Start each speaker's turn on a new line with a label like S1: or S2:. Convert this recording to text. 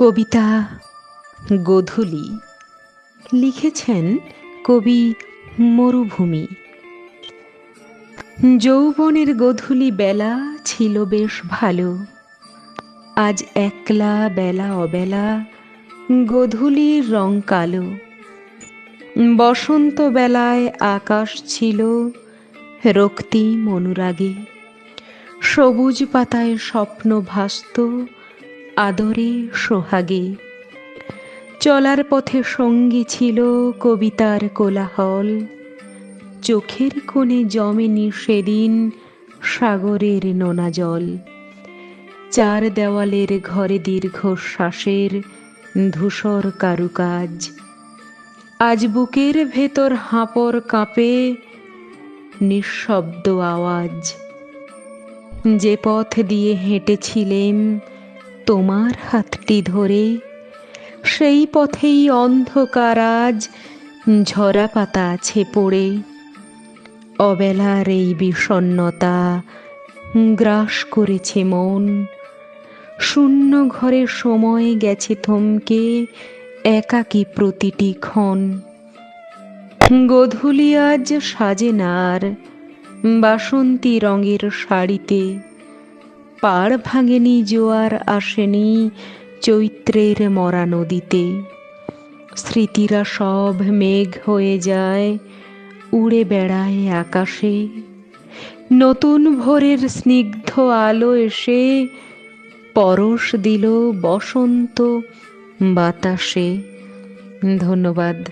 S1: কবিতা গোধূলি লিখেছেন কবি মরুভূমি। যৌবনের গোধূলি বেলা ছিল বেশ ভালো। আজ একলা বেলা অবেলা গোধূলির রং কালো। বসন্ত বেলায় আকাশ ছিল রক্তিম অনুরাগে। সবুজ পাতায় স্বপ্ন ভাসত আদরে সোহাগে। চলার পথে সঙ্গী ছিল কবিতার কোলাহল। চোখের কোণে জমেনি সেদিন সাগরের নোনা জল। চার দেওয়ালের ঘরে দীর্ঘশ্বাসের ধূসর কারুকাজ। আজ বুকের ভেতর হাঁপর কাঁপে নিঃশব্দ আওয়াজ। যে পথ দিয়ে হেঁটেছিলেম তোমার হাতটি ধরে, সেই পথেই অন্ধকার আজ ঝরা পাতা আছে পড়ে। অবেলার এই বিষণ্ণতা গ্রাস করেছে মন। শূন্য ঘরে সময় গেছে থমকে একাকী প্রতিটি ক্ষণ। গোধূলি আজ সাজে না আর বাসন্তী রঙের শাড়িতে। পাড় ভাঙেনি, জোয়ার আসেনি চৈত্রের মরা নদীতে। স্মৃতিরা সব মেঘ হয়ে যায়, উড়ে বেড়ায় আকাশে। নতুন ভোরের স্নিগ্ধ আলো এসে পরশ দিল বসন্ত বাতাসে। ধন্যবাদ।